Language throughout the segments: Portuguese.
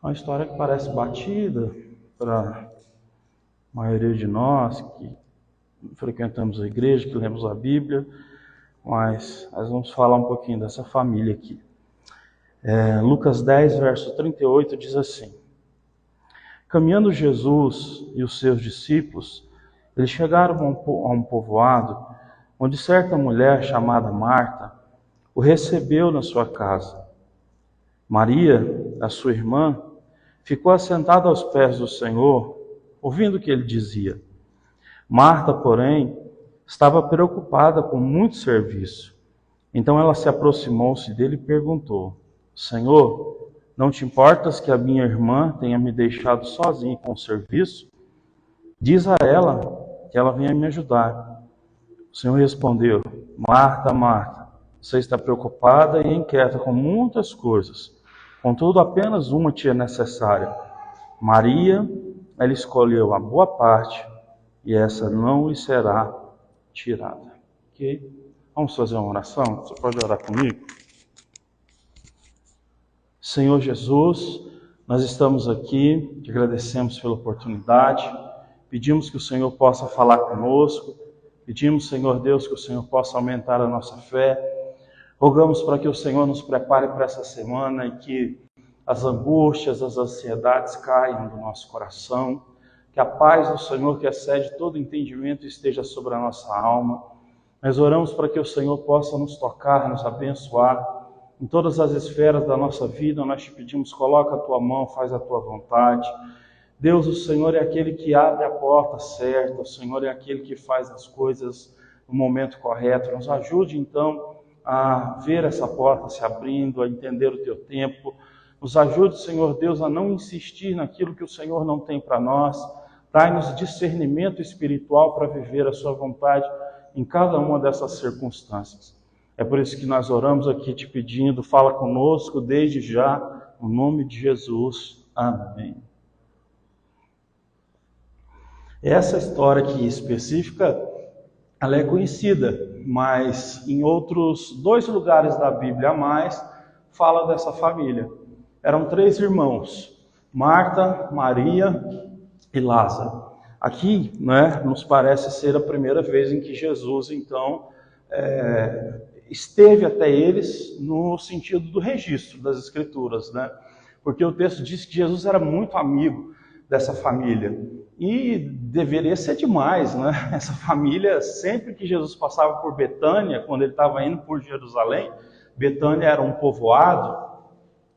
Uma história que parece batida para a maioria de nós que frequentamos a igreja, que lemos a Bíblia, mas nós vamos falar um pouquinho dessa família aqui. Lucas 10, verso 38 diz assim: Caminhando Jesus e os seus discípulos, eles chegaram a um povoado, onde certa mulher chamada Marta o recebeu na sua casa. Maria, a sua irmã, ficou assentada aos pés do Senhor, ouvindo o que ele dizia. Marta, porém, estava preocupada com muito serviço. Então ela se aproximou-se dele e perguntou: Senhor, não te importas que a minha irmã tenha me deixado sozinha com o serviço? Diz a ela que ela venha me ajudar. O Senhor respondeu: Marta, Marta, você está preocupada e inquieta com muitas coisas. Contudo, apenas uma te é necessária. Maria, ela escolheu a boa parte, e essa não lhe será tirada. Ok? Vamos fazer uma oração? Você pode orar comigo? Senhor Jesus, nós estamos aqui, te agradecemos pela oportunidade, pedimos que o Senhor possa falar conosco, pedimos, Senhor Deus, que o Senhor possa aumentar a nossa fé, rogamos para que o Senhor nos prepare para essa semana e que as angústias, as ansiedades caiam do nosso coração, que a paz do Senhor, que excede todo entendimento, esteja sobre a nossa alma. Nós oramos para que o Senhor possa nos tocar, nos abençoar em todas as esferas da nossa vida. Nós te pedimos, coloca a tua mão, faz a tua vontade. Deus, o Senhor é aquele que abre a porta certa, o Senhor é aquele que faz as coisas no momento correto. Nos ajude então a ver essa porta se abrindo, a entender o teu tempo. Nos ajude, Senhor Deus, a não insistir naquilo que o Senhor não tem para nós. Dai-nos discernimento espiritual para viver a sua vontade em cada uma dessas circunstâncias. É por isso que nós oramos aqui te pedindo, fala conosco desde já, no nome de Jesus. Amém. Essa história aqui específica, ela é conhecida, mas em outros 2 lugares da Bíblia a mais, fala dessa família. Eram 3 irmãos, Marta, Maria e Lázaro. Aqui, nos parece ser a primeira vez em que Jesus, então, esteve até eles no sentido do registro das Escrituras, Porque o texto diz que Jesus era muito amigo dessa família. E deveria ser demais, Essa família, sempre que Jesus passava por Betânia, quando ele estava indo por Jerusalém, Betânia era um povoado,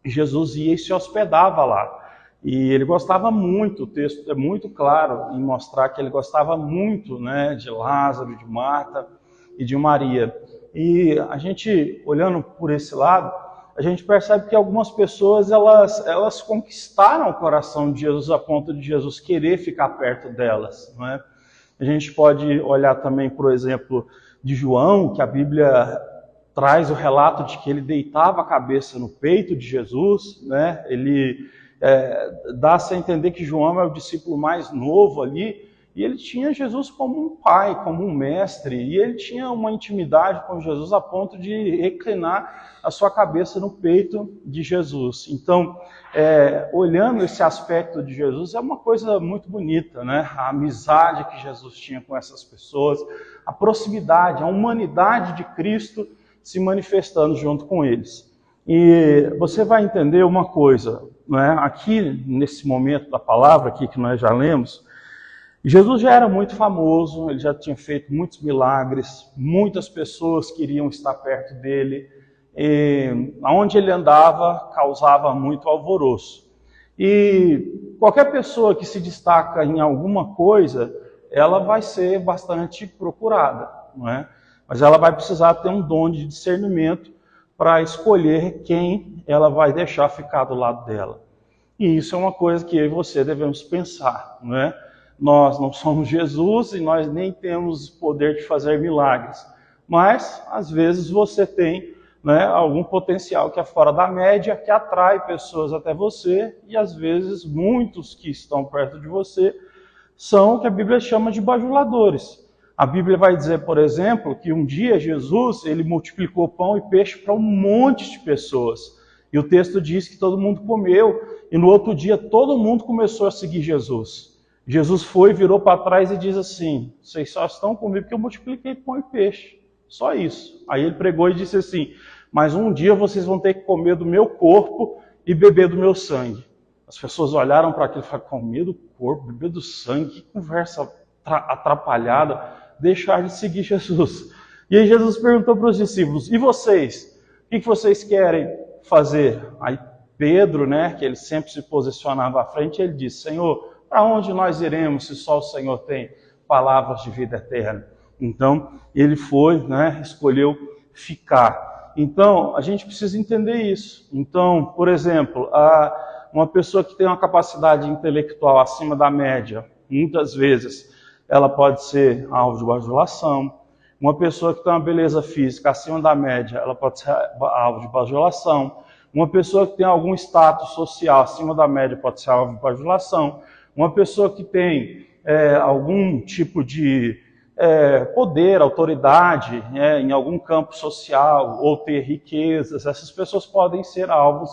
e Jesus ia e se hospedava lá. E ele gostava muito, o texto é muito claro em mostrar que ele gostava muito, de Lázaro, de Marta e de Maria. E a gente, olhando por esse lado, a gente percebe que algumas pessoas, elas conquistaram o coração de Jesus a ponto de Jesus querer ficar perto delas, A gente pode olhar também, por exemplo, de João, que a Bíblia traz o relato de que ele deitava a cabeça no peito de Jesus, Ele dá-se a entender que João é o discípulo mais novo ali, e ele tinha Jesus como um pai, como um mestre, e ele tinha uma intimidade com Jesus a ponto de reclinar a sua cabeça no peito de Jesus. Então, olhando esse aspecto de Jesus, é uma coisa muito bonita, A amizade que Jesus tinha com essas pessoas, a proximidade, a humanidade de Cristo se manifestando junto com eles. E você vai entender uma coisa, Aqui, nesse momento da palavra aqui que nós já lemos, Jesus já era muito famoso, ele já tinha feito muitos milagres, muitas pessoas queriam estar perto dele, e aonde ele andava causava muito alvoroço. E qualquer pessoa que se destaca em alguma coisa, ela vai ser bastante procurada, Mas ela vai precisar ter um dom de discernimento para escolher quem ela vai deixar ficar do lado dela. E isso é uma coisa que eu e você devemos pensar, Nós não somos Jesus e nós nem temos poder de fazer milagres. Mas, às vezes, você tem algum potencial que é fora da média, que atrai pessoas até você, e às vezes muitos que estão perto de você são o que a Bíblia chama de bajuladores. A Bíblia vai dizer, por exemplo, que um dia Jesus ele multiplicou pão e peixe para um monte de pessoas. E o texto diz que todo mundo comeu, e no outro dia todo mundo começou a seguir Jesus. Jesus foi, virou para trás e diz assim: vocês só estão comigo porque eu multipliquei pão e peixe. Só isso. Aí ele pregou e disse assim: mas um dia vocês vão ter que comer do meu corpo e beber do meu sangue. As pessoas olharam para aquilo e falaram: comer do corpo, beber do sangue, que conversa atrapalhada, deixar de seguir Jesus. E aí Jesus perguntou para os discípulos: e vocês? O que vocês querem fazer? Aí Pedro, né, que ele sempre se posicionava à frente, ele disse: Senhor, para onde nós iremos se só o Senhor tem palavras de vida eterna? Então, ele foi, né, escolheu ficar. Então, a gente precisa entender isso. Então, por exemplo, uma pessoa que tem uma capacidade intelectual acima da média, muitas vezes, ela pode ser alvo de bajulação. Uma pessoa que tem uma beleza física acima da média, ela pode ser alvo de bajulação. Uma pessoa que tem algum status social acima da média pode ser alvo de bajulação. Uma pessoa que tem algum tipo de poder, autoridade em algum campo social ou ter riquezas, essas pessoas podem ser alvos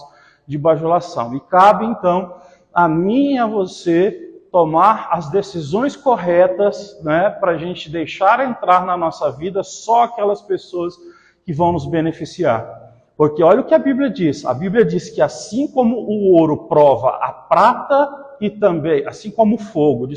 de bajulação. E cabe, então, a mim e a você tomar as decisões corretas, né, para a gente deixar entrar na nossa vida só aquelas pessoas que vão nos beneficiar. Porque olha o que a Bíblia diz. A Bíblia diz que assim como o ouro prova a prata e também, assim como o fogo,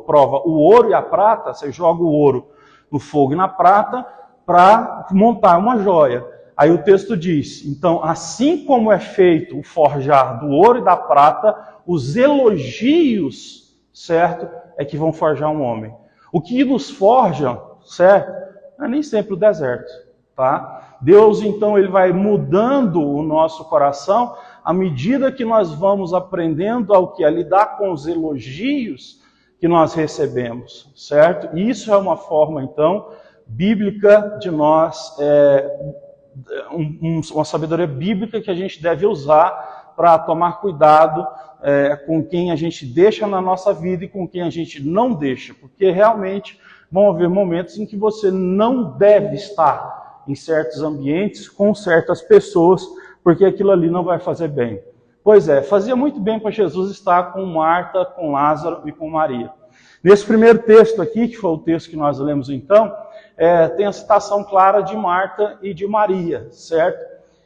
prova o ouro e a prata, você joga o ouro no fogo e na prata para montar uma joia. Aí o texto diz: então, assim como é feito o forjar do ouro e da prata, os elogios, certo, é que vão forjar um homem. O que nos forja, certo, não é nem sempre o deserto, tá? Deus, então, ele vai mudando o nosso coração à medida que nós vamos aprendendo ao que? A lidar com os elogios que nós recebemos, certo? E isso é uma forma, então, bíblica de nós, uma sabedoria bíblica que a gente deve usar para tomar cuidado com quem a gente deixa na nossa vida e com quem a gente não deixa, porque realmente vão haver momentos em que você não deve estar em certos ambientes, com certas pessoas, porque aquilo ali não vai fazer bem. Pois é, fazia muito bem para Jesus estar com Marta, com Lázaro e com Maria. Nesse primeiro texto aqui, que foi o texto que nós lemos então, tem a citação clara de Marta e de Maria, certo?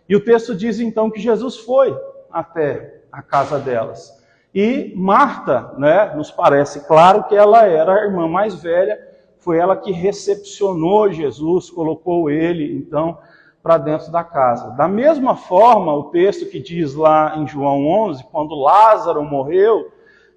E o texto diz então que Jesus foi até a casa delas. E Marta, né, nos parece claro que ela era a irmã mais velha, foi ela que recepcionou Jesus, colocou ele, então, para dentro da casa. Da mesma forma, o texto que diz lá em João 11, quando Lázaro morreu,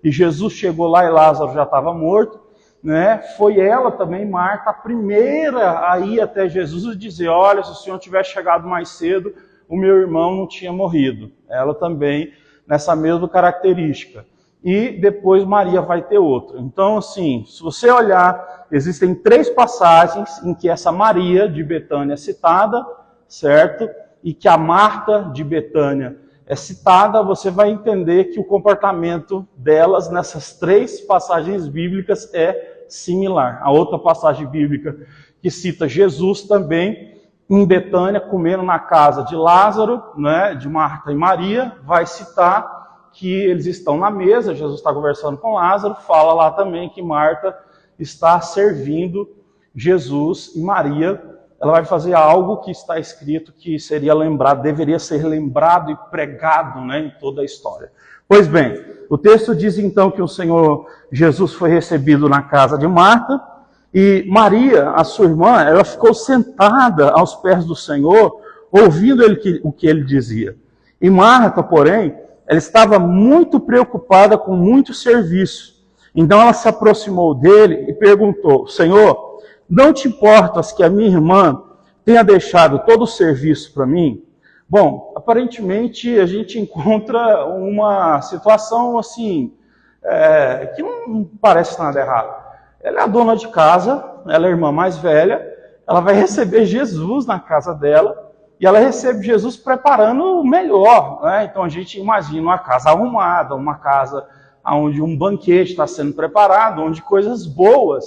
e Jesus chegou lá e Lázaro já estava morto, né, foi ela também, Marta, a primeira a ir até Jesus e dizer: olha, se o Senhor tivesse chegado mais cedo, o meu irmão não tinha morrido. Ela também, nessa mesma característica. E depois Maria vai ter outra. Então, assim, se você olhar, existem 3 passagens em que essa Maria de Betânia é citada, certo? E que a Marta de Betânia é citada, você vai entender que o comportamento delas nessas 3 passagens bíblicas é similar. A outra passagem bíblica que cita Jesus também, em Betânia, comendo na casa de Lázaro, né, de Marta e Maria, vai citar que eles estão na mesa, Jesus está conversando com Lázaro, fala lá também que Marta está servindo Jesus e Maria, ela vai fazer algo que está escrito que seria lembrado, deveria ser lembrado e pregado, né, em toda a história. Pois bem, o texto diz então que o Senhor Jesus foi recebido na casa de Marta, e Maria, a sua irmã, ela ficou sentada aos pés do Senhor, ouvindo o que ele dizia. E Marta, porém, ela estava muito preocupada com muito serviço. Então ela se aproximou dele e perguntou: Senhor, não te importas que a minha irmã tenha deixado todo o serviço para mim? Bom, aparentemente a gente encontra uma situação assim, que não parece nada errado. Ela é a dona de casa, ela é a irmã mais velha, ela vai receber Jesus na casa dela, e ela recebe Jesus preparando o melhor, né? Então a gente imagina uma casa arrumada, uma casa onde um banquete está sendo preparado, onde coisas boas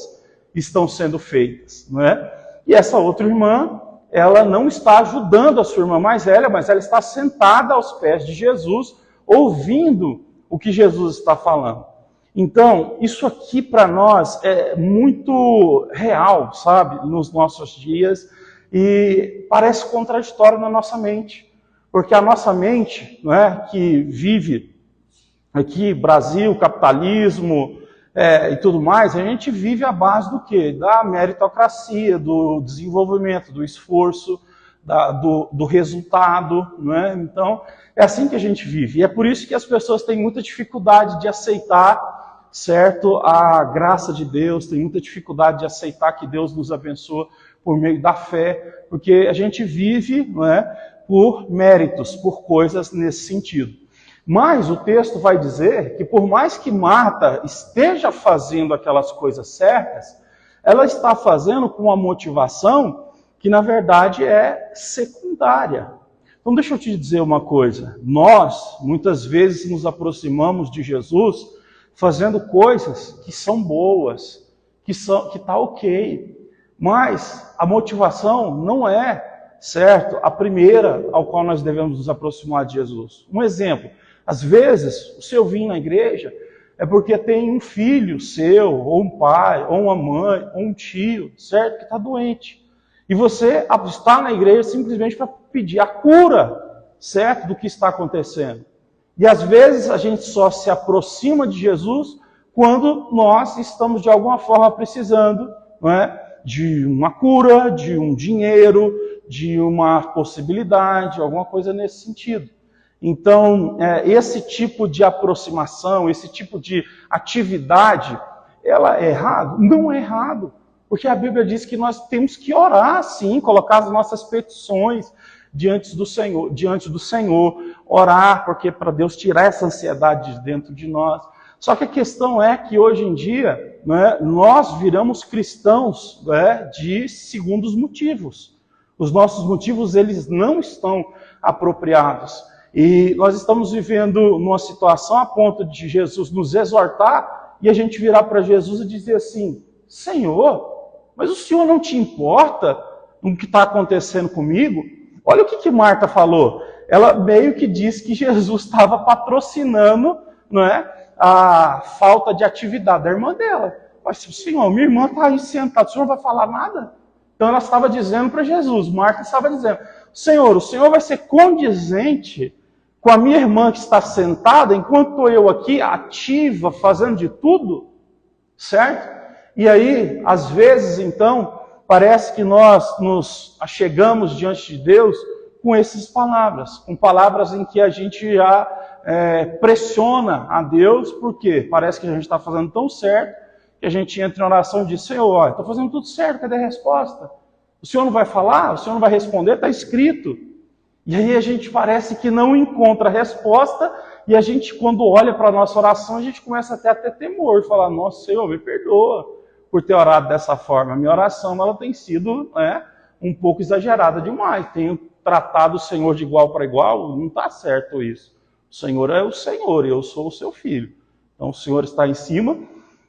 estão sendo feitas, né? E essa outra irmã, ela não está ajudando a sua irmã mais velha, mas ela está sentada aos pés de Jesus, ouvindo o que Jesus está falando. Então, isso aqui para nós é muito real, sabe, nos nossos dias, e parece contraditório na nossa mente, porque a nossa mente, não é, que vive aqui, Brasil, capitalismo e tudo mais, a gente vive à base do quê? Da meritocracia, do desenvolvimento, do esforço, do resultado, não é? Então, é assim que a gente vive. E é por isso que as pessoas têm muita dificuldade de aceitar, certo, a graça de Deus, têm muita dificuldade de aceitar que Deus nos abençoa por meio da fé, porque a gente vive, não é, por méritos, por coisas nesse sentido. Mas o texto vai dizer que por mais que Marta esteja fazendo aquelas coisas certas, ela está fazendo com uma motivação que na verdade é secundária. Então deixa eu te dizer uma coisa, nós muitas vezes nos aproximamos de Jesus fazendo coisas que são boas, que está ok, mas a motivação não é, certo, a primeira ao qual nós devemos nos aproximar de Jesus. Um exemplo, às vezes o seu vir na igreja é porque tem um filho seu, ou um pai, ou uma mãe, ou um tio, certo, que está doente. E você está na igreja simplesmente para pedir a cura, certo, do que está acontecendo. E às vezes a gente só se aproxima de Jesus quando nós estamos de alguma forma precisando, não é, de uma cura, de um dinheiro, de uma possibilidade, alguma coisa nesse sentido. Então, esse tipo de aproximação, esse tipo de atividade, ela é errado? Não é errado. Porque a Bíblia diz que nós temos que orar, sim, colocar as nossas petições diante do Senhor, orar, porque para Deus tirar essa ansiedade de dentro de nós. Só que a questão é que hoje em dia, né, nós viramos cristãos, né, de segundos motivos. Os nossos motivos, eles não estão apropriados. E nós estamos vivendo numa situação a ponto de Jesus nos exortar e a gente virar para Jesus e dizer assim: Senhor, mas o Senhor não te importa no que está acontecendo comigo? Olha o que Marta falou. Ela meio que disse que Jesus estava patrocinando, não é, a falta de atividade da irmã dela. Mas, Senhor, minha irmã está aí sentada, o Senhor não vai falar nada? Então ela estava dizendo para Jesus, Marta estava dizendo: Senhor, o Senhor vai ser condizente com a minha irmã que está sentada, enquanto estou eu aqui ativa, fazendo de tudo, certo? E aí, às vezes, então, parece que nós nos achegamos diante de Deus com essas palavras, com palavras em que a gente já pressiona a Deus, porque parece que a gente está fazendo tão certo, que a gente entra em oração e diz: Senhor, estou fazendo tudo certo, cadê a resposta? O Senhor não vai falar? O Senhor não vai responder? Está escrito. E aí a gente parece que não encontra a resposta, e a gente, quando olha para a nossa oração, a gente começa até a ter temor, e falar: nossa, Senhor, me perdoa por ter orado dessa forma. A minha oração, ela tem sido um pouco exagerada demais. Tenho tratado o Senhor de igual para igual, não está certo isso. O Senhor é o Senhor, e eu sou o seu filho. Então o Senhor está em cima,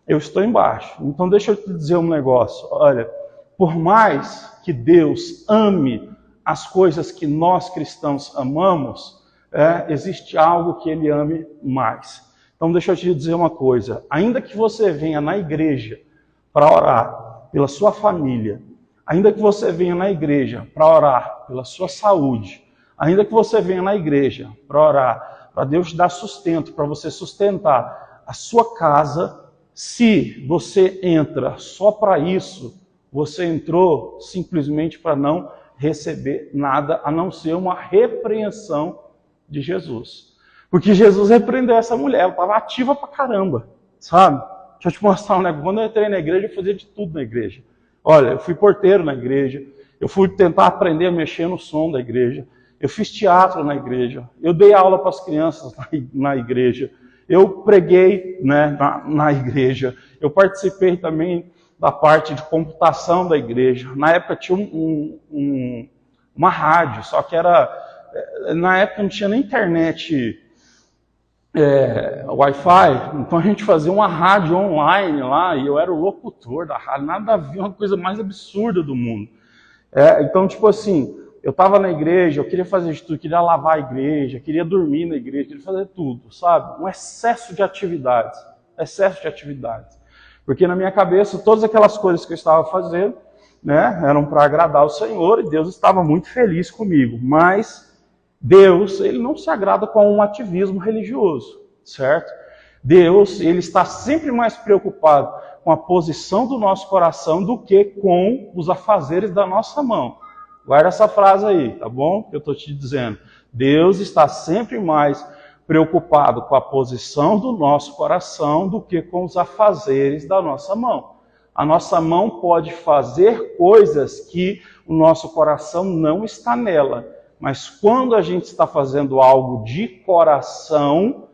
eu estou embaixo. Então deixa eu te dizer um negócio. Olha, por mais que Deus ame as coisas que nós cristãos amamos, existe algo que Ele ame mais. Então deixa eu te dizer uma coisa. Ainda que você venha na igreja para orar pela sua família, ainda que você venha na igreja para orar pela sua saúde, ainda que você venha na igreja para orar, para Deus te dar sustento, para você sustentar a sua casa, se você entra só para isso, você entrou simplesmente para não receber nada, a não ser uma repreensão de Jesus. Porque Jesus repreendeu essa mulher, ela estava ativa pra caramba, sabe? Deixa eu te mostrar um negócio. Quando eu entrei na igreja, eu fazia de tudo na igreja. Olha, eu fui porteiro na igreja, eu fui tentar aprender a mexer no som da igreja, eu fiz teatro na igreja, eu dei aula para as crianças na igreja, eu preguei, né, na igreja, eu participei também da parte de computação da igreja. Na época tinha uma rádio, só que na época não tinha nem internet, Wi-Fi, então a gente fazia uma rádio online lá, e eu era o locutor da rádio, nada a ver, uma coisa mais absurda do mundo. Então, tipo assim, eu estava na igreja, eu queria fazer de tudo, queria lavar a igreja, queria dormir na igreja, queria fazer tudo, sabe? Um excesso de atividades, Porque na minha cabeça, todas aquelas coisas que eu estava fazendo, né, eram para agradar o Senhor, e Deus estava muito feliz comigo. Mas Deus, ele não se agrada com um ativismo religioso, certo? Deus, ele está sempre mais preocupado com a posição do nosso coração do que com os afazeres da nossa mão. Guarda essa frase aí, tá bom? Que eu estou te dizendo. Deus está sempre mais preocupado com a posição do nosso coração do que com os afazeres da nossa mão. A nossa mão pode fazer coisas que o nosso coração não está nela. Mas quando a gente está fazendo algo de coração,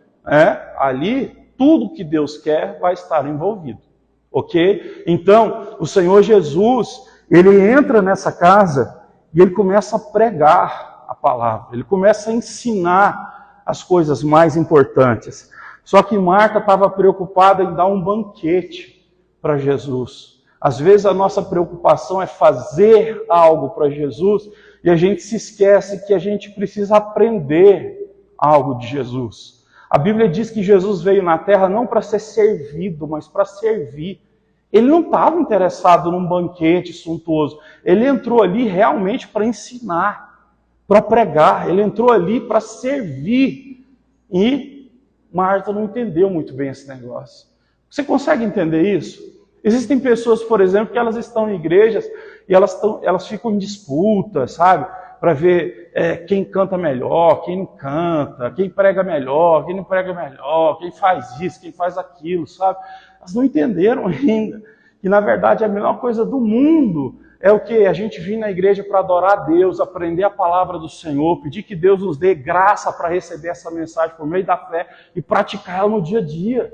ali tudo que Deus quer vai estar envolvido. Ok? Então, o Senhor Jesus, ele entra nessa casa e ele começa a pregar a palavra. Ele começa a ensinar as coisas mais importantes. Só que Marta estava preocupada em dar um banquete para Jesus. Às vezes a nossa preocupação é fazer algo para Jesus e a gente se esquece que a gente precisa aprender algo de Jesus. A Bíblia diz que Jesus veio na terra não para ser servido, mas para servir. Ele não estava interessado num banquete suntuoso. Ele entrou ali realmente para ensinar, para pregar. Ele entrou ali para servir. E Marta não entendeu muito bem esse negócio. Você consegue entender isso? Existem pessoas, por exemplo, que elas estão em igrejas e elas ficam em disputa, sabe? Para ver quem canta melhor, quem não canta, quem prega melhor, quem não prega melhor, quem faz isso, quem faz aquilo, sabe? Elas não entenderam ainda que, na verdade, a melhor coisa do mundo é o que? A gente vir na igreja para adorar a Deus, aprender a palavra do Senhor, pedir que Deus nos dê graça para receber essa mensagem por meio da fé e praticar ela no dia a dia.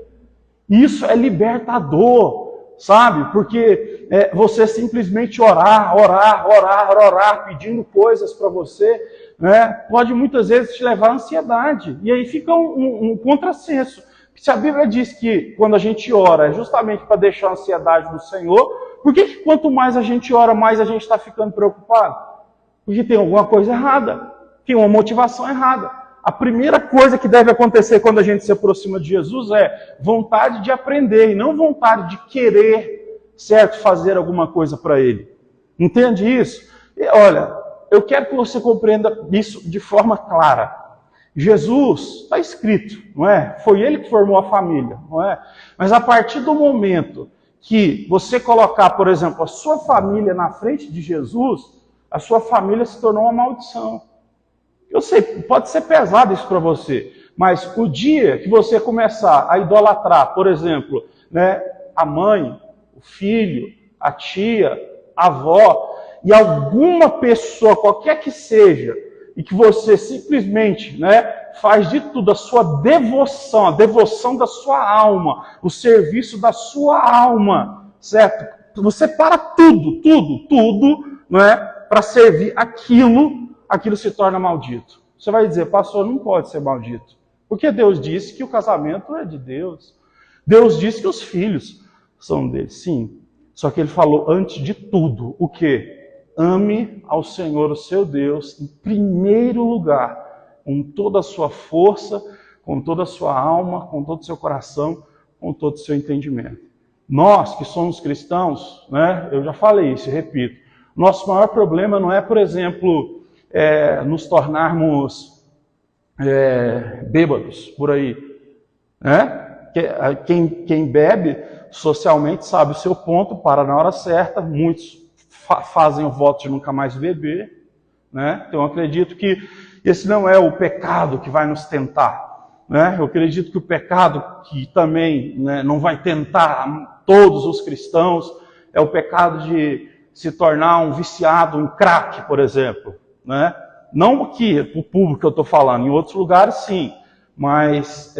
Isso é libertador, sabe? Porque você simplesmente orar, pedindo coisas para você, né, pode muitas vezes te levar à ansiedade. E aí fica um contrassenso. Se a Bíblia diz que quando a gente ora é justamente para deixar a ansiedade no Senhor, por que quanto mais a gente ora, mais a gente está ficando preocupado? Porque tem alguma coisa errada, tem uma motivação errada. A primeira coisa que deve acontecer quando a gente se aproxima de Jesus é vontade de aprender e não vontade de querer, certo, fazer alguma coisa para Ele. Entende isso? E, olha, eu quero que você compreenda isso de forma clara. Jesus, está escrito, não é? Foi Ele que formou a família, não é? Mas a partir do momento que você colocar, por exemplo, a sua família na frente de Jesus, a sua família se tornou uma maldição. Eu sei, pode ser pesado isso para você, mas o dia que você começar a idolatrar, por exemplo, né, a mãe, o filho, a tia, a avó, e alguma pessoa, qualquer que seja, e que você simplesmente, né, faz de tudo a sua devoção, a devoção da sua alma, o serviço da sua alma, certo? Você para tudo, né, para servir aquilo se torna maldito. Você vai dizer, pastor, não pode ser maldito. Porque Deus disse que o casamento é de Deus. Deus disse que os filhos são dele. Sim. Só que ele falou antes de tudo, o quê? Ame ao Senhor, o seu Deus, em primeiro lugar, com toda a sua força, com toda a sua alma, com todo o seu coração, com todo o seu entendimento. Nós que somos cristãos, né, eu já falei isso e repito, nosso maior problema não é, por exemplo, nos tornarmos bêbados por aí. Né? Quem bebe socialmente sabe o seu ponto, para na hora certa, muitos fazem o voto de nunca mais beber. Né? Então eu acredito que esse não é o pecado que vai nos tentar. Né? Eu acredito que o pecado que também, né, não vai tentar todos os cristãos é o pecado de se tornar um viciado em crack, por exemplo. Né? Não aqui, o público que eu estou falando, em outros lugares sim, mas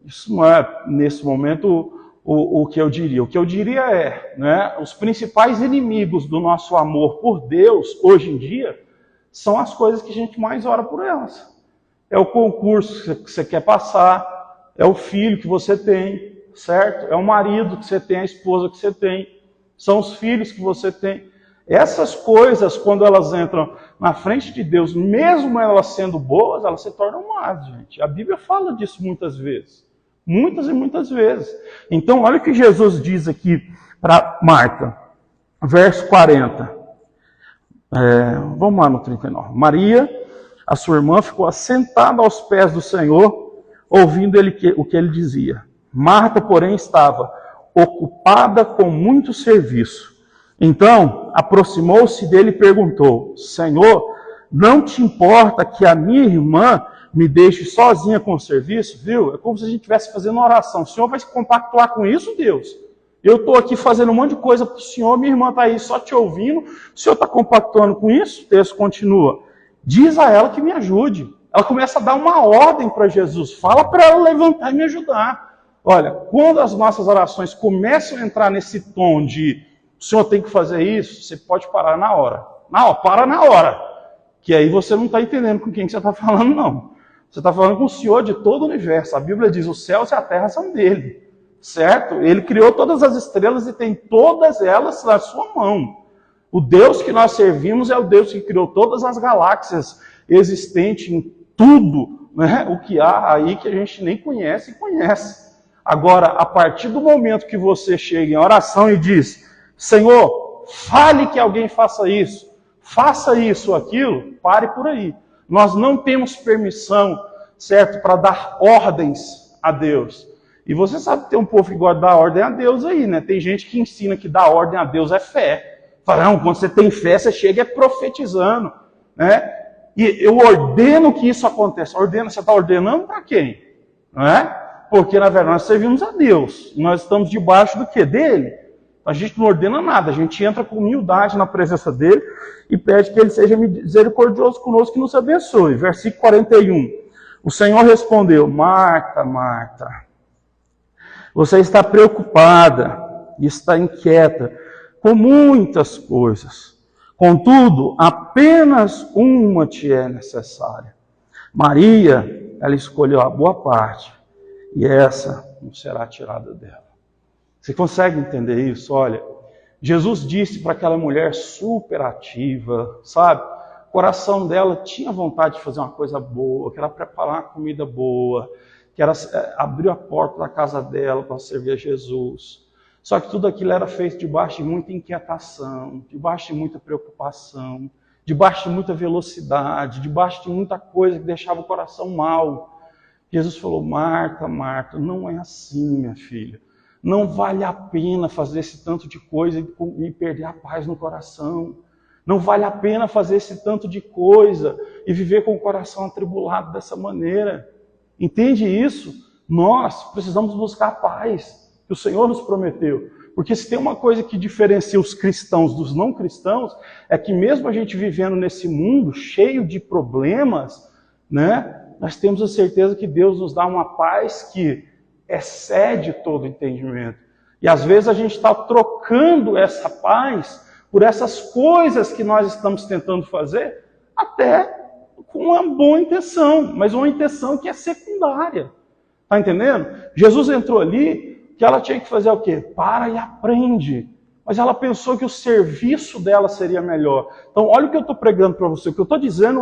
isso não é, nesse momento, o que eu diria. O que eu diria é, né, os principais inimigos do nosso amor por Deus, hoje em dia, são as coisas que a gente mais ora por elas. É o concurso que você quer passar, é o filho que você tem, certo? É o marido que você tem, a esposa que você tem, são os filhos que você tem. Essas coisas, quando elas entram na frente de Deus, mesmo elas sendo boas, elas se tornam más, gente. A Bíblia fala disso muitas vezes. Muitas e muitas vezes. Então, olha o que Jesus diz aqui para Marta. Verso 40. Vamos lá no 39. Maria, a sua irmã, ficou assentada aos pés do Senhor, ouvindo o que ele dizia. Marta, porém, estava ocupada com muito serviço. Então, aproximou-se dele e perguntou: Senhor, não te importa que a minha irmã me deixe sozinha com o serviço? Viu? É como se a gente estivesse fazendo uma oração. O Senhor vai se compactuar com isso, Deus? Eu estou aqui fazendo um monte de coisa para o Senhor, minha irmã está aí só te ouvindo, o Senhor está compactuando com isso? O texto continua. Diz a ela que me ajude. Ela começa a dar uma ordem para Jesus. Fala para ela levantar e me ajudar. Olha, quando as nossas orações começam a entrar nesse tom de o Senhor tem que fazer isso, você pode parar na hora. Para na hora. Que aí você não está entendendo com quem que você está falando, não. Você está falando com o Senhor de todo o universo. A Bíblia diz, os céus e a terra são dele. Certo? Ele criou todas as estrelas e tem todas elas na sua mão. O Deus que nós servimos é o Deus que criou todas as galáxias existentes em tudo, né? O que há aí que a gente nem conhece e conhece. Agora, a partir do momento que você chega em oração e diz, Senhor, fale que alguém faça isso ou aquilo, pare por aí. Nós não temos permissão, certo, para dar ordens a Deus. E você sabe que tem um povo que gosta de dar ordem a Deus aí, né? Tem gente que ensina que dar ordem a Deus é fé. Fala, não, quando você tem fé, você chega profetizando, né? E eu ordeno que isso aconteça. Você está ordenando para quem? Não é? Porque, na verdade, nós servimos a Deus. Nós estamos debaixo do quê? Dele. A gente não ordena nada. A gente entra com humildade na presença dele e pede que ele seja misericordioso conosco e nos abençoe. Versículo 41. O Senhor respondeu, Marta, Marta, você está preocupada e está inquieta com muitas coisas. Contudo, apenas uma te é necessária. Maria, ela escolheu a boa parte e essa não será tirada dela. Você consegue entender isso? Olha, Jesus disse para aquela mulher super ativa, sabe? O coração dela tinha vontade de fazer uma coisa boa, que era preparar uma comida boa, que era abrir a porta da casa dela para servir a Jesus. Só que tudo aquilo era feito debaixo de muita inquietação, debaixo de muita preocupação, debaixo de muita velocidade, debaixo de muita coisa que deixava o coração mal. Jesus falou, Marta, Marta, não é assim, minha filha. Não vale a pena fazer esse tanto de coisa e perder a paz no coração. Não vale a pena fazer esse tanto de coisa e viver com o coração atribulado dessa maneira. Entende isso? Nós precisamos buscar a paz que o Senhor nos prometeu. Porque se tem uma coisa que diferencia os cristãos dos não cristãos, é que mesmo a gente vivendo nesse mundo cheio de problemas, né, nós temos a certeza que Deus nos dá uma paz que excede todo entendimento. E às vezes a gente está trocando essa paz por essas coisas que nós estamos tentando fazer, até com uma boa intenção, mas uma intenção que é secundária. Está entendendo? Jesus entrou ali, que ela tinha que fazer o quê? Para e aprende. Mas ela pensou que o serviço dela seria melhor. Então, olha o que eu estou pregando para você. O que eu estou dizendo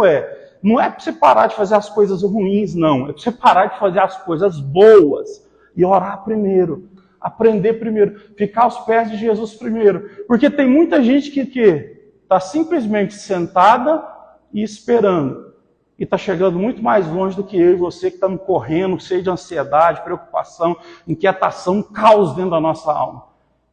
não é para você parar de fazer as coisas ruins, não. É para você parar de fazer as coisas boas e orar primeiro. Aprender primeiro. Ficar aos pés de Jesus primeiro. Porque tem muita gente que está simplesmente sentada e esperando. E está chegando muito mais longe do que eu e você que estamos correndo, cheio de ansiedade, preocupação, inquietação, caos dentro da nossa alma.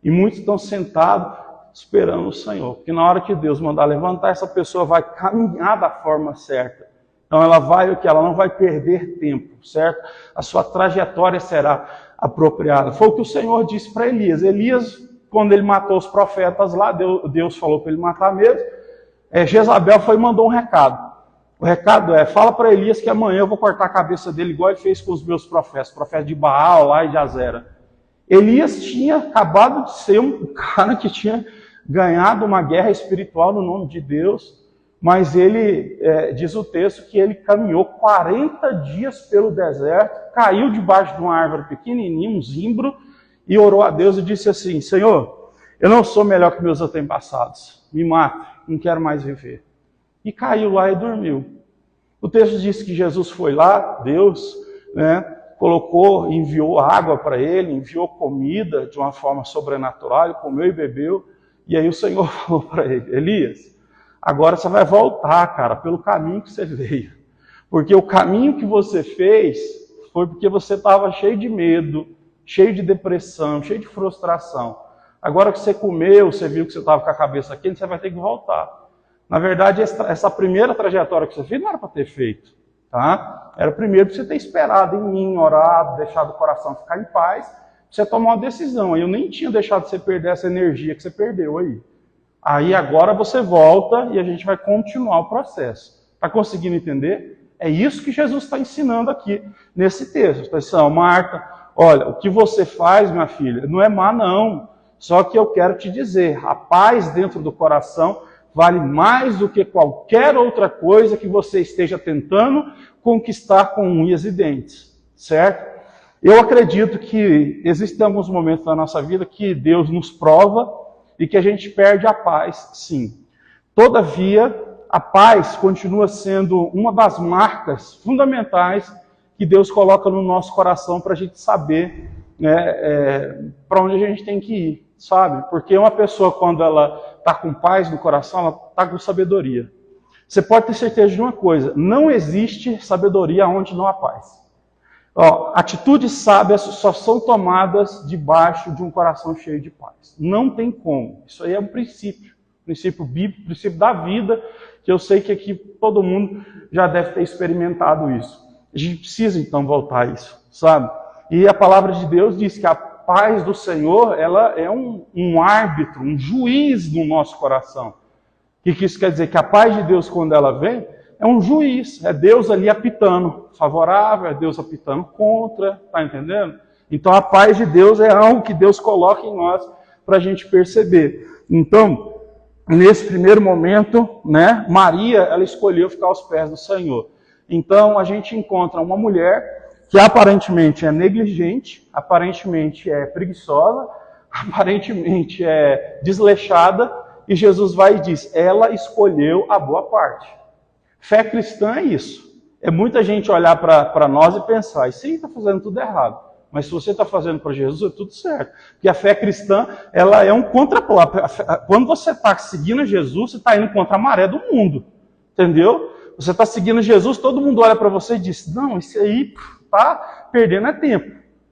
E muitos estão sentados esperando o Senhor. Porque na hora que Deus mandar levantar, essa pessoa vai caminhar da forma certa. Então ela não vai perder tempo, certo? A sua trajetória será apropriada. Foi o que o Senhor disse para Elias. Elias, quando ele matou os profetas lá, Deus falou para ele matar mesmo. Jezabel foi e mandou um recado. O recado fala para Elias que amanhã eu vou cortar a cabeça dele igual ele fez com os meus profetas de Baal lá e de Azera. Elias tinha acabado de ser um cara que tinha ganhado uma guerra espiritual no nome de Deus, mas ele, diz o texto, que ele caminhou 40 dias pelo deserto, caiu debaixo de uma árvore pequenininha, um zimbro, e orou a Deus e disse assim, Senhor, eu não sou melhor que meus antepassados. me mata, não quero mais viver. E caiu lá e dormiu. O texto diz que Jesus foi lá, Deus, né, colocou, enviou água para ele, enviou comida de uma forma sobrenatural, ele comeu e bebeu, e aí o Senhor falou para ele, Elias, agora você vai voltar, cara, pelo caminho que você veio. Porque o caminho que você fez foi porque você estava cheio de medo, cheio de depressão, cheio de frustração. Agora que você comeu, você viu que você estava com a cabeça quente, você vai ter que voltar. Na verdade, essa primeira trajetória que você fez não era para ter feito. Tá? Era primeiro para você ter esperado em mim, orado, deixado o coração ficar em paz, para você tomar uma decisão. Eu nem tinha deixado você perder essa energia que você perdeu aí. Aí agora você volta e a gente vai continuar o processo. Está conseguindo entender? É isso que Jesus está ensinando aqui nesse texto. Está dizendo, Marta, olha, o que você faz, minha filha, não é má não. Só que eu quero te dizer, a paz dentro do coração vale mais do que qualquer outra coisa que você esteja tentando conquistar com unhas e dentes, certo? Eu acredito que existem alguns momentos na nossa vida que Deus nos prova e que a gente perde a paz, sim. Todavia, a paz continua sendo uma das marcas fundamentais que Deus coloca no nosso coração para a gente saber, né, para onde a gente tem que ir, sabe? Porque uma pessoa, quando ela está com paz no coração, ela está com sabedoria. Você pode ter certeza de uma coisa, não existe sabedoria onde não há paz. Ó, atitudes sábias só são tomadas debaixo de um coração cheio de paz. Não tem como. Isso aí é um princípio bíblico, princípio da vida, que eu sei que aqui todo mundo já deve ter experimentado isso. A gente precisa então voltar a isso, sabe? E a palavra de Deus diz que a paz do Senhor, ela é um árbitro, um juiz no nosso coração. O que isso quer dizer? Que a paz de Deus, quando ela vem, é um juiz, é Deus ali apitando favorável, é Deus apitando contra, tá entendendo? Então a paz de Deus é algo que Deus coloca em nós para a gente perceber. Então, nesse primeiro momento, né, Maria, ela escolheu ficar aos pés do Senhor. Então a gente encontra uma mulher que aparentemente é negligente, aparentemente é preguiçosa, aparentemente é desleixada, e Jesus vai e diz, ela escolheu a boa parte. Fé cristã é isso. É muita gente olhar para nós e pensar, isso aí está fazendo tudo errado. Mas se você está fazendo para Jesus, é tudo certo. Porque a fé cristã, ela é um contrapolo. Quando você está seguindo Jesus, você está indo contra a maré do mundo. Entendeu? Você está seguindo Jesus, todo mundo olha para você e diz, não, isso aí está perdendo tempo.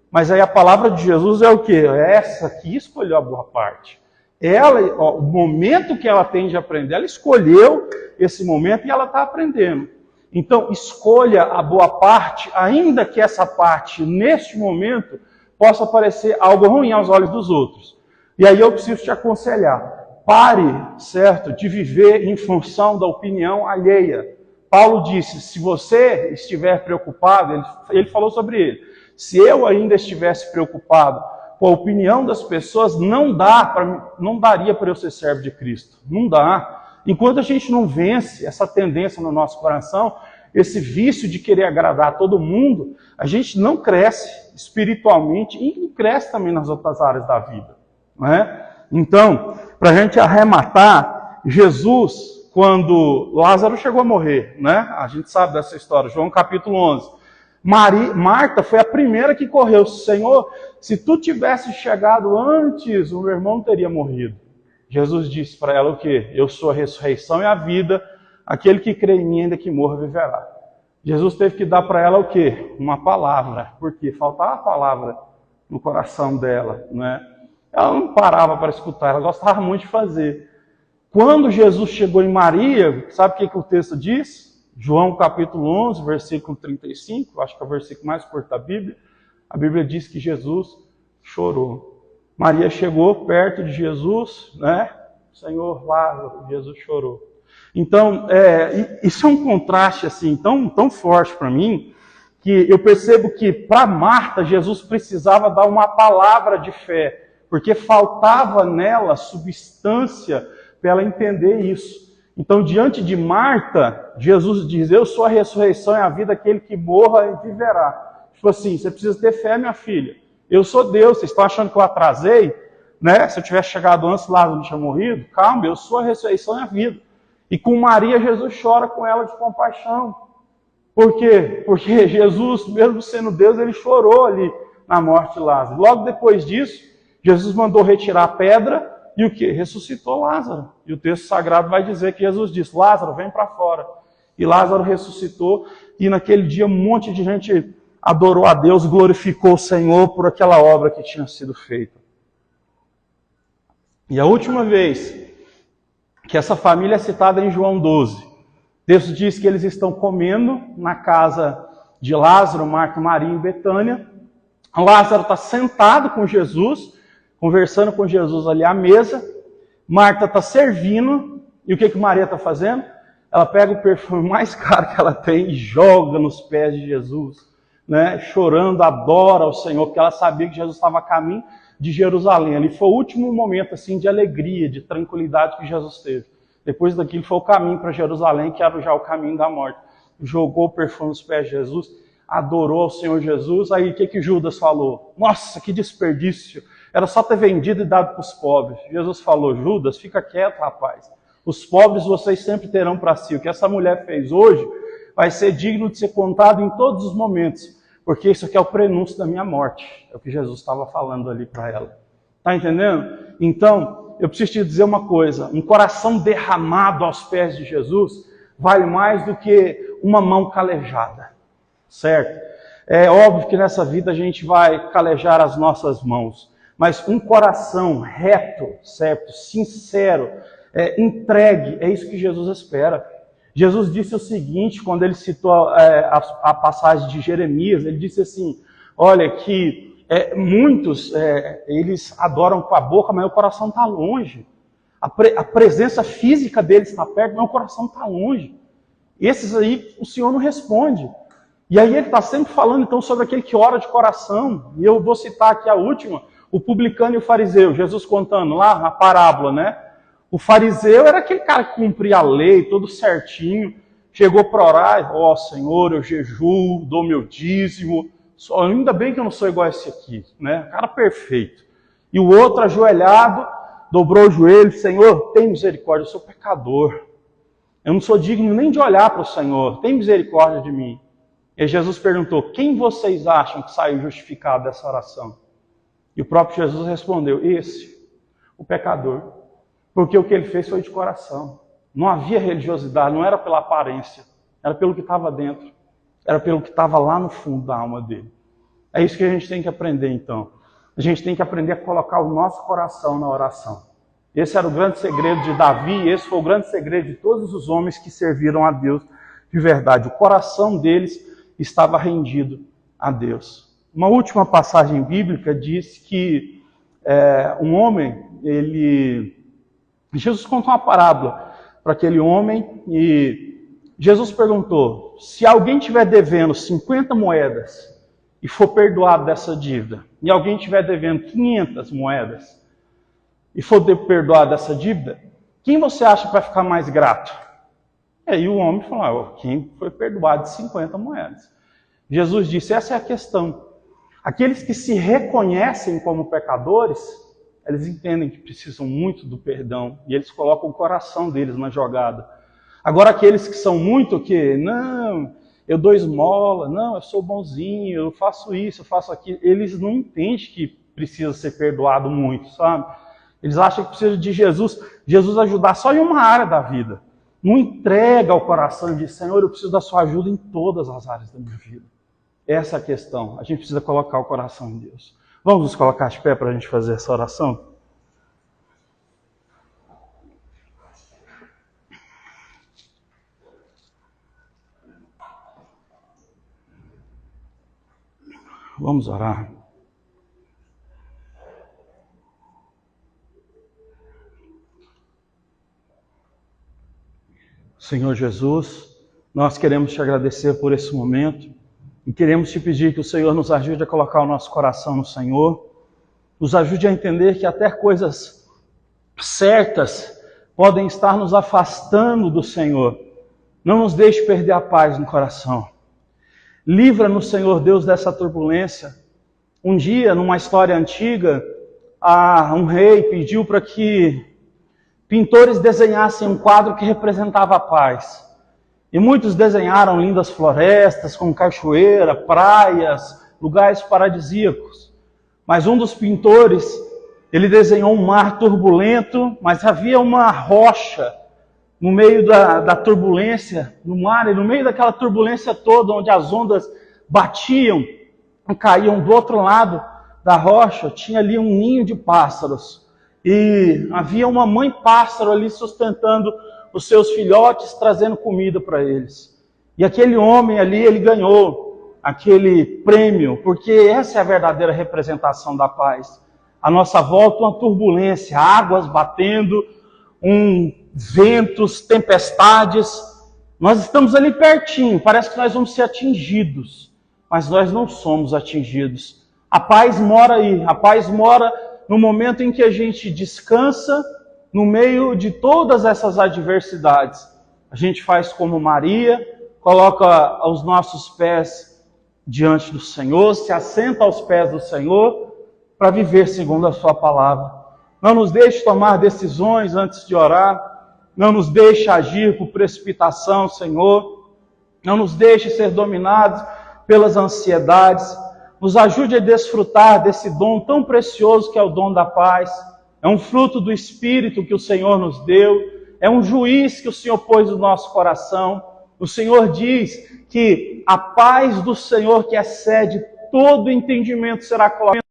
Mas aí a palavra de Jesus é o quê? Essa que escolheu a boa parte. Ela, ó, o momento que ela tem de aprender, ela escolheu esse momento e ela está aprendendo. Então, escolha a boa parte, ainda que essa parte, neste momento, possa parecer algo ruim aos olhos dos outros. E aí eu preciso te aconselhar. Pare, certo, de viver em função da opinião alheia. Paulo disse, se você estiver preocupado, ele falou sobre ele, se eu ainda estivesse preocupado com a opinião das pessoas, não daria para eu ser servo de Cristo. Não dá. Enquanto a gente não vence essa tendência no nosso coração, esse vício de querer agradar todo mundo, a gente não cresce espiritualmente e não cresce também nas outras áreas da vida. Não é? Então, para a gente arrematar, Jesus, quando Lázaro chegou a morrer, né? A gente sabe dessa história, João capítulo 11. Marta foi a primeira que correu. Senhor, se tu tivesse chegado antes, o meu irmão teria morrido. Jesus disse para ela o quê? Eu sou a ressurreição e a vida, aquele que crê em mim, ainda que morra, viverá. Jesus teve que dar para ela o quê? Uma palavra, porque faltava a palavra no coração dela, né? Ela não parava para escutar, ela gostava muito de fazer. Quando Jesus chegou em Maria, sabe o que o texto diz? João capítulo 11, versículo 35, acho que é o versículo mais curto da Bíblia. A Bíblia diz que Jesus chorou. Maria chegou perto de Jesus, né? Senhor, Lázaro, Jesus chorou. Então, isso é um contraste assim tão forte para mim, que eu percebo que para Marta, Jesus precisava dar uma palavra de fé, porque faltava nela substância para ela entender isso. Então, diante de Marta, Jesus diz, eu sou a ressurreição e a vida, aquele que morra e viverá. Tipo assim, você precisa ter fé, minha filha. Eu sou Deus, vocês estão achando que eu atrasei? né? Se eu tivesse chegado antes, Lázaro não tinha morrido. Calma, eu sou a ressurreição e a vida. E com Maria, Jesus chora com ela de compaixão. Por quê? Porque Jesus, mesmo sendo Deus, ele chorou ali na morte de Lázaro. Logo depois disso, Jesus mandou retirar a pedra e o quê? Ressuscitou Lázaro. E o texto sagrado vai dizer que Jesus disse, Lázaro, vem para fora. E Lázaro ressuscitou e naquele dia um monte de gente adorou a Deus, glorificou o Senhor por aquela obra que tinha sido feita. E a última vez que essa família é citada em João 12, o texto diz que eles estão comendo na casa de Lázaro, Marta, Maria em Betânia. Lázaro está sentado com Jesus, conversando com Jesus ali à mesa. Marta está servindo. E o que Maria está fazendo? Ela pega o perfume mais caro que ela tem e joga nos pés de Jesus, né? Chorando, adora ao Senhor, porque ela sabia que Jesus estava a caminho de Jerusalém. Ali foi o último momento assim, de alegria, de tranquilidade que Jesus teve. Depois daquilo foi o caminho para Jerusalém, que era já o caminho da morte. Jogou o perfume nos pés de Jesus, adorou ao Senhor Jesus. Aí o que Judas falou? Nossa, que desperdício! Era só ter vendido e dado para os pobres. Jesus falou, Judas, fica quieto, rapaz. Os pobres vocês sempre terão para si. O que essa mulher fez hoje vai ser digno de ser contado em todos os momentos. Porque isso aqui é o prenúncio da minha morte. É o que Jesus estava falando ali para ela. Está entendendo? Então, eu preciso te dizer uma coisa. Um coração derramado aos pés de Jesus vale mais do que uma mão calejada. Certo? É óbvio que nessa vida a gente vai calejar as nossas mãos. Mas um coração reto, certo? Sincero, entregue, é isso que Jesus espera. Jesus disse o seguinte, quando ele citou a passagem de Jeremias, ele disse assim, olha que muitos, eles adoram com a boca, mas o coração está longe. A presença física deles está perto, mas o coração está longe. Esses aí o Senhor não responde. E aí ele está sempre falando então sobre aquele que ora de coração. E eu vou citar aqui a última, o publicano e o fariseu, Jesus contando lá na parábola, né? O fariseu era aquele cara que cumpria a lei, todo certinho, chegou para orar, ó Senhor, eu jejuo, dou meu dízimo, ainda bem que eu não sou igual a esse aqui, né? Cara perfeito. E o outro ajoelhado, dobrou o joelho, Senhor, tem misericórdia, eu sou pecador. Eu não sou digno nem de olhar para o Senhor, tem misericórdia de mim. E Jesus perguntou, quem vocês acham que saiu justificado dessa oração? E o próprio Jesus respondeu, esse, o pecador. Porque o que ele fez foi de coração. Não havia religiosidade, não era pela aparência. Era pelo que estava dentro. Era pelo que estava lá no fundo da alma dele. É isso que a gente tem que aprender então. A gente tem que aprender a colocar o nosso coração na oração. Esse era o grande segredo de Davi, e esse foi o grande segredo de todos os homens que serviram a Deus de verdade. O coração deles estava rendido a Deus. Uma última passagem bíblica diz que um homem, Jesus contou uma parábola para aquele homem e Jesus perguntou, se alguém estiver devendo 50 moedas e for perdoado dessa dívida, e alguém estiver devendo 500 moedas e for perdoado dessa dívida, quem você acha que vai ficar mais grato? E aí o homem falou, quem foi perdoado de 50 moedas. Jesus disse, essa é a questão. Aqueles que se reconhecem como pecadores, eles entendem que precisam muito do perdão e eles colocam o coração deles na jogada. Agora aqueles que são muito que, não, eu dou esmola, não, eu sou bonzinho, eu faço isso, eu faço aquilo, eles não entendem que precisa ser perdoado muito, sabe? Eles acham que precisa de Jesus ajudar só em uma área da vida. Não entrega ao coração e diz, Senhor, eu preciso da sua ajuda em todas as áreas da minha vida. Essa é a questão, a gente precisa colocar o coração em Deus. Vamos nos colocar de pé para a gente fazer essa oração? Vamos orar. Senhor Jesus, nós queremos te agradecer por esse momento e queremos te pedir que o Senhor nos ajude a colocar o nosso coração no Senhor, nos ajude a entender que até coisas certas podem estar nos afastando do Senhor. Não nos deixe perder a paz no coração. Livra-nos, Senhor Deus, dessa turbulência. Um dia, numa história antiga, um rei pediu para que pintores desenhassem um quadro que representava a paz. E muitos desenharam lindas florestas, com cachoeira, praias, lugares paradisíacos. Mas um dos pintores, ele desenhou um mar turbulento, mas havia uma rocha no meio da turbulência, no mar, e no meio daquela turbulência toda, onde as ondas batiam e caíam do outro lado da rocha, tinha ali um ninho de pássaros. E havia uma mãe pássaro ali sustentando os seus filhotes, trazendo comida para eles. E aquele homem ali, ele ganhou aquele prêmio, porque essa é a verdadeira representação da paz. À nossa volta, uma turbulência, águas batendo, ventos, tempestades. Nós estamos ali pertinho, parece que nós vamos ser atingidos, mas nós não somos atingidos. A paz mora aí, a paz mora no momento em que a gente descansa no meio de todas essas adversidades. A gente faz como Maria, coloca os nossos pés diante do Senhor, se assenta aos pés do Senhor para viver segundo a sua palavra. Não nos deixe tomar decisões antes de orar, não nos deixe agir por precipitação, Senhor, não nos deixe ser dominados pelas ansiedades. Nos ajude a desfrutar desse dom tão precioso que é o dom da paz. É um fruto do Espírito que o Senhor nos deu. É um juiz que o Senhor pôs no nosso coração. O Senhor diz que a paz do Senhor, que excede todo entendimento, será colocada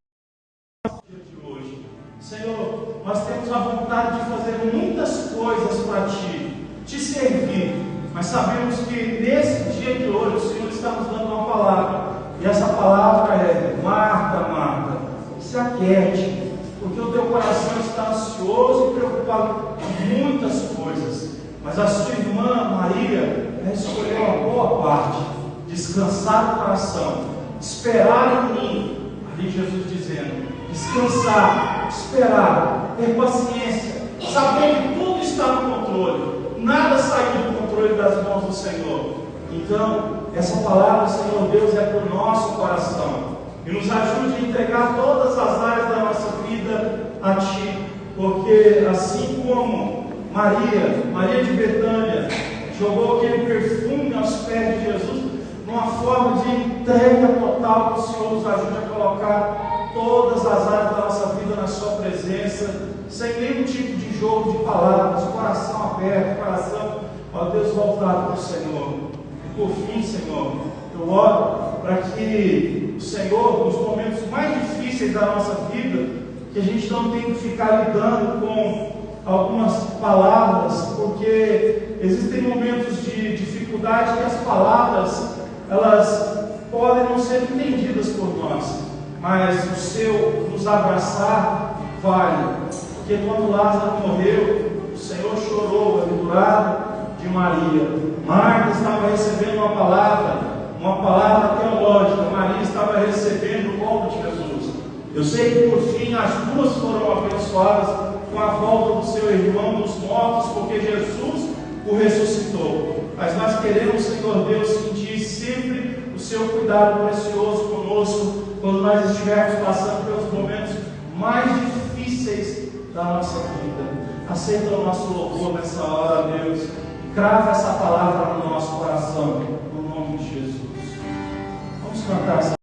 de hoje. Senhor, nós temos a vontade de fazer muitas coisas para Ti, Te servir. Mas sabemos que nesse dia de hoje o Senhor está nos dando uma palavra. E essa palavra é: Marta, Marta, se aquiete, porque o teu coração está ansioso e preocupado com muitas coisas. Mas a sua irmã Maria escolheu a boa parte: descansar o coração, esperar em mim. Ali Jesus dizendo: descansar, esperar, ter paciência, saber que tudo está no controle, nada saiu do controle das mãos do Senhor. Então, essa palavra, Senhor Deus, é para o nosso coração. E nos ajude a entregar todas as áreas da nossa vida a Ti. Porque assim como Maria de Betânia, jogou aquele perfume aos pés de Jesus, numa forma de entrega total, que o Senhor nos ajude a colocar todas as áreas da nossa vida na Sua presença, sem nenhum tipo de jogo de palavras, coração aberto, coração, ó Deus, voltado para o Senhor. Por fim, Senhor, eu oro para que o Senhor, nos momentos mais difíceis da nossa vida, que a gente não tenha que ficar lidando com algumas palavras, porque existem momentos de dificuldade que as palavras, elas podem não ser entendidas por nós, mas o seu nos abraçar vale. Porque quando Lázaro morreu, o Senhor chorou ali do lado de Maria. Marta estava recebendo uma palavra teológica. Maria estava recebendo o corpo de Jesus. Eu sei que por fim as duas foram abençoadas com a volta do seu irmão dos mortos, porque Jesus o ressuscitou. Mas nós queremos, Senhor Deus, sentir sempre o seu cuidado precioso conosco, quando nós estivermos passando pelos momentos mais difíceis da nossa vida. Aceita o nosso louvor nessa hora, Deus. Crava essa palavra no nosso coração, no nome de Jesus. Vamos cantar essa